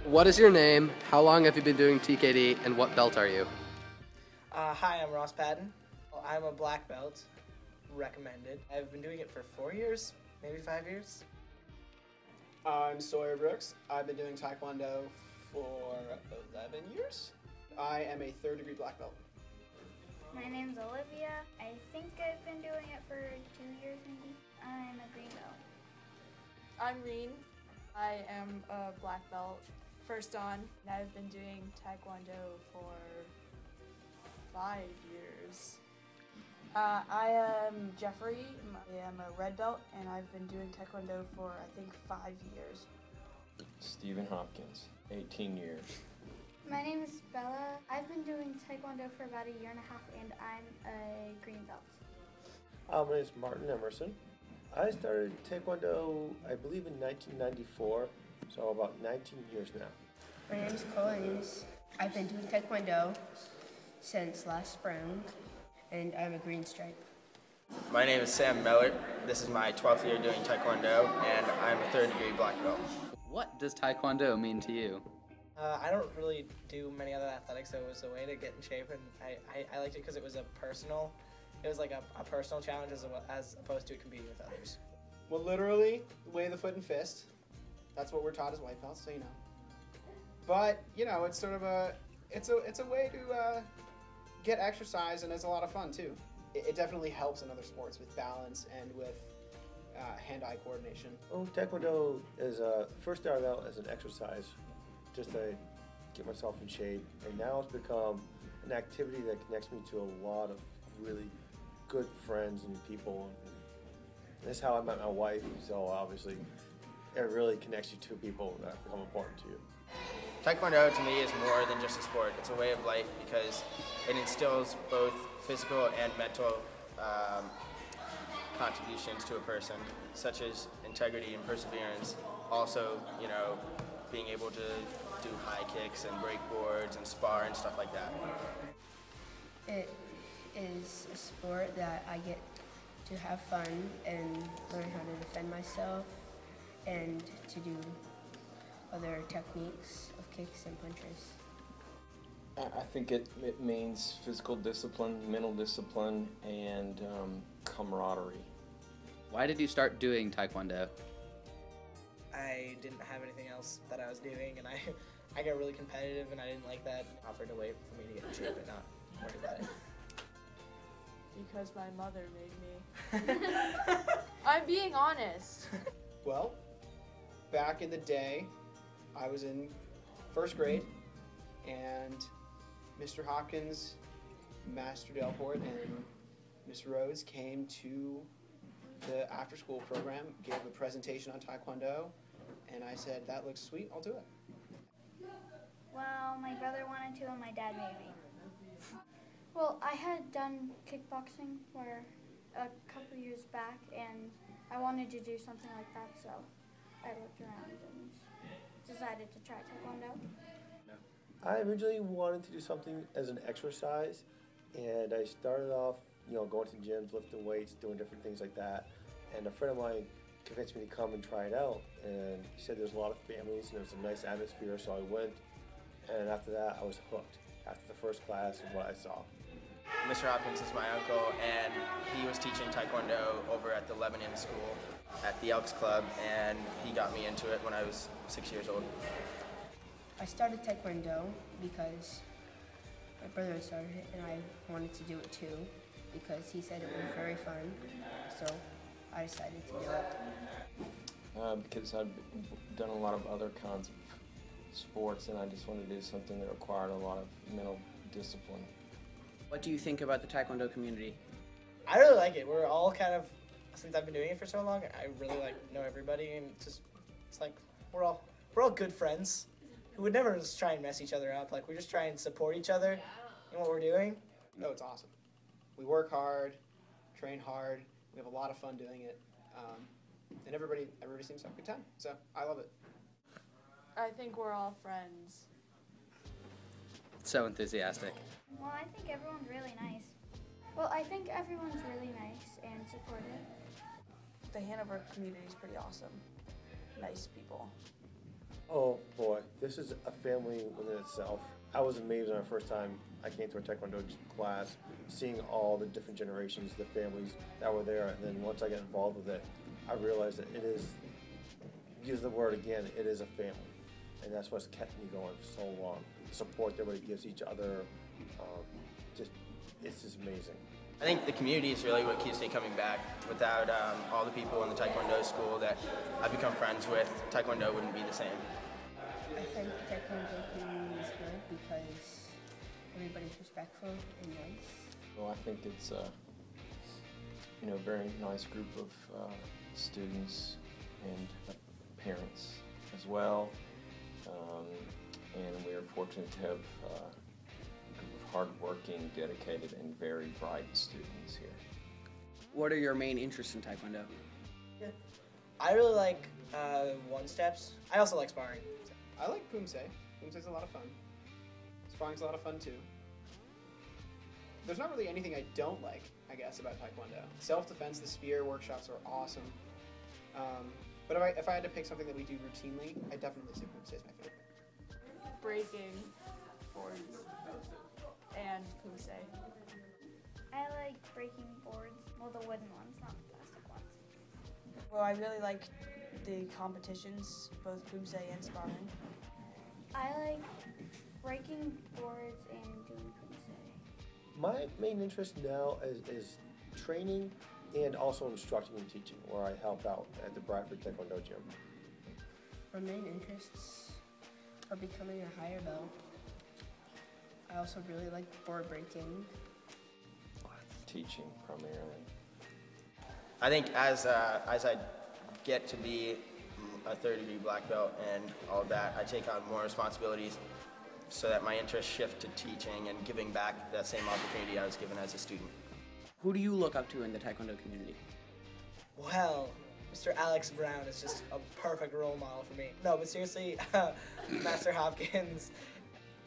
What is your name? How long have you been doing TKD, and what belt are you? Hi, I'm Ross Patton. I'm a black belt, recommended. I've been doing it for 4 years, maybe 5 years. I'm Sawyer Brooks. I've been doing Taekwondo for 11 years. I am a third-degree black belt. My name's Olivia. I think I've been doing it for 2 years maybe. I'm a green belt. I'm Reen. I am a black belt, first dan, and I've been doing Taekwondo for 5 years. I am Jeffrey. I am a red belt, and I've been doing Taekwondo for, I think, 5 years. Stephen Hopkins, 18 years. My name is Bella. I've been doing Taekwondo for about 1.5 years, and I'm a green belt. My name is Martin Emerson. I started Taekwondo, I believe, in 1994, so about 19 years now. My name is Collins. I've been doing Taekwondo since last spring, and I'm a green stripe. My name is Sam Mellert. This is my 12th year doing Taekwondo, and I'm a third-degree black belt. What does Taekwondo mean to you? I don't really do many other athletics, so it was a way to get in shape, and I liked it because it was it was like a personal challenge as opposed to competing with others. Well, literally, way the foot and fist. That's what we're taught as white belts, so you know. But, you know, it's sort of it's a way to get exercise, and it's a lot of fun, too. It definitely helps in other sports with balance and with hand-eye coordination. Oh, Taekwondo is first started out as an exercise, just to get myself in shape, and now it's become an activity that connects me to a lot of really good friends and people. That's how I met my wife, so obviously it really connects you to people that become important to you. Taekwondo to me is more than just a sport. It's a way of life because it instills both physical and mental contributions to a person, such as integrity and perseverance. Also, you know, being able to do high kicks and break boards and spar and stuff like that. It is a sport that I get to have fun and learn how to defend myself and to do other techniques of kicks and punches. I think it means physical discipline, mental discipline, and camaraderie. Why did you start doing Taekwondo? I didn't have anything else that I was doing, and I got really competitive, and I didn't like that. I offered a way for me to get in shape and not worry about it. Because my mother made me. I'm being honest. Well, back in the day, I was in first grade, and Mr. Hopkins, Master Delport, and Miss Rhodes came to the after-school program, gave a presentation on Taekwondo, and I said, that looks sweet, I'll do it. Well, my brother wanted to, and my dad made me. Well, I had done kickboxing for a couple years back, and I wanted to do something like that, so I looked around and decided to try Taekwondo. I originally wanted to do something as an exercise, and I started off, you know, going to gyms, lifting weights, doing different things like that. And a friend of mine convinced me to come and try it out, and he said there's a lot of families and there's a nice atmosphere, so I went. And after that, I was hooked. After the first class and what I saw. Mr. Hopkins is my uncle, and he was teaching Taekwondo over at the Lebanon School at the Elks Club, and he got me into it when I was 6 years old. I started Taekwondo because my brother had started it, and I wanted to do it too because he said it was very fun, so I decided to do it. Because I've done a lot of other kinds of sports, and I just wanted to do something that required a lot of mental discipline. What do you think about the Taekwondo community? I really like it. We're all kind of, since I've been doing it for so long, I really know everybody, and it's like we're all good friends who would never just try and mess each other up. Like, we just try and support each other in what we're doing. No, it's awesome. We work hard, train hard, we have a lot of fun doing it, and everybody seems to have a good time, so I love it. I think we're all friends. So enthusiastic. Well, I think everyone's really nice. Well, I think everyone's really nice and supportive. The Hanover community is pretty awesome. Nice people. Oh boy, this is a family within itself. I was amazed when the first time I came to a Taekwondo class, seeing all the different generations, the families that were there, and then once I got involved with it, I realized that it is, use the word again, it is a family. And that's what's kept me going for so long. The support that everybody gives each other, it's just amazing. I think the community is really what keeps me coming back. Without all the people in the Taekwondo school that I've become friends with, Taekwondo wouldn't be the same. I think the Taekwondo community is good because everybody's respectful and nice. Well, I think it's a very nice group of students and parents as well. And we are fortunate to have a group of hardworking, dedicated, and very bright students here. What are your main interests in Taekwondo? I really like one-steps. I also like sparring. I like Pumse. Pumse's a lot of fun. Sparring's a lot of fun too. There's not really anything I don't like, I guess, about Taekwondo. Self-defense, the spear workshops are awesome. But if I had to pick something that we do routinely, I definitely say Pumse is my favorite. Breaking boards and Pumse. I like breaking boards. Well, the wooden ones, not the plastic ones. Well, I really like the competitions, both Pumse and sparring. I like breaking boards and doing Pumse. My main interest now is training and also instructing and teaching, where I help out at the Bradford Taekwondo gym. My main interests are becoming a higher belt. I also really like board breaking. Teaching primarily. I think as I get to be a third-degree black belt and all of that, I take on more responsibilities so that my interests shift to teaching and giving back that same opportunity I was given as a student. Who do you look up to in the Taekwondo community? Well, Mr. Alex Brown is just a perfect role model for me. No, but seriously, Master Hopkins.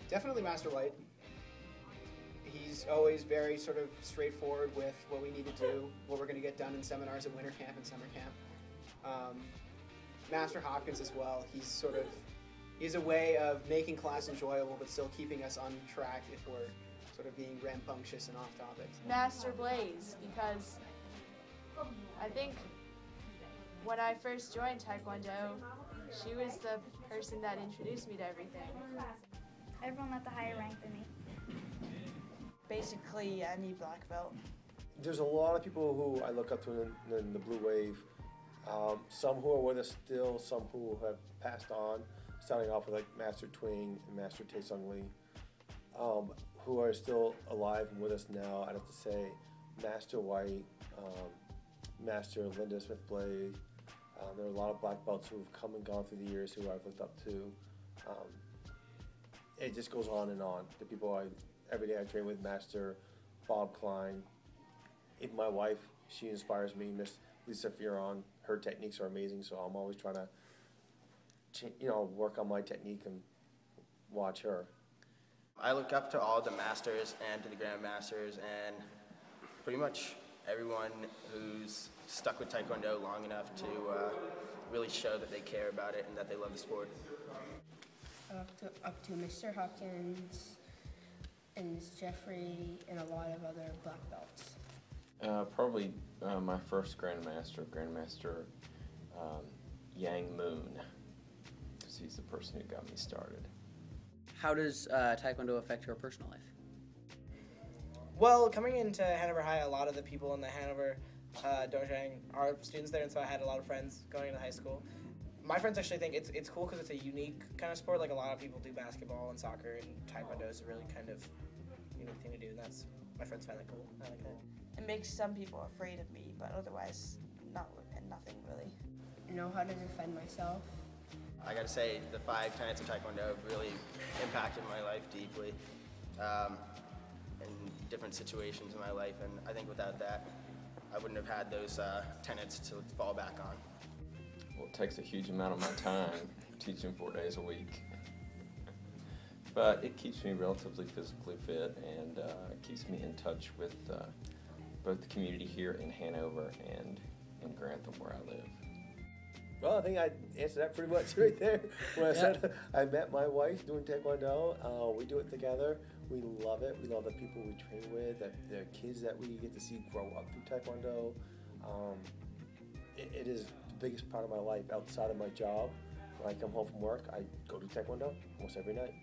Definitely Master White. He's always very sort of straightforward with what we need to do, what we're going to get done in seminars at winter camp and summer camp. Master Hopkins as well. He's a way of making class enjoyable but still keeping us on track if we're sort of being rambunctious and off topic. Master Blaze, because I think when I first joined Taekwondo, she was the person that introduced me to everything. Everyone at the higher rank than me. Basically, any black belt. There's a lot of people who I look up to in the Blue Wave. Some who are with us still, some who have passed on, starting off with like Master Twing and Master Tae Sung Lee, who are still alive and with us now. I'd have to say Master White, Master Linda Smith Blade. There are a lot of black belts who have come and gone through the years who I've looked up to. It just goes on and on. The people every day I train with, Master Bob Klein. Even my wife, she inspires me, Miss Lisa Fioron. Her techniques are amazing, so I'm always trying to, work on my technique and watch her. I look up to all the masters and to the grandmasters and pretty much everyone who's stuck with Taekwondo long enough to really show that they care about it and that they love the sport. Up to Mr. Hopkins and Ms. Jeffrey and a lot of other black belts. Probably my first Grandmaster Yang Moon, because he's the person who got me started. How does Taekwondo affect your personal life? Well, coming into Hanover High, a lot of the people in the Hanover dojo are students there, and so I had a lot of friends going into high school. My friends actually think it's cool because it's a unique kind of sport. Like a lot of people do basketball and soccer, and Taekwondo is a really kind of unique thing to do, and my friends find that cool. I like that. It makes some people afraid of me, but otherwise, nothing really. Know how to defend myself. I gotta say, the 5 tenets of Taekwondo have really impacted my life deeply in different situations in my life, and I think without that, I wouldn't have had those tenets to fall back on. Well, it takes a huge amount of my time, teaching 4 days a week. But it keeps me relatively physically fit and keeps me in touch with both the community here in Hanover and in Grantham, where I live. Well, I think I answered that pretty much right there. When I said I met my wife doing Taekwondo. We do it together. We love it. We love the people we train with, the kids that we get to see grow up through Taekwondo. It is the biggest part of my life outside of my job. When I come home from work, I go to Taekwondo almost every night.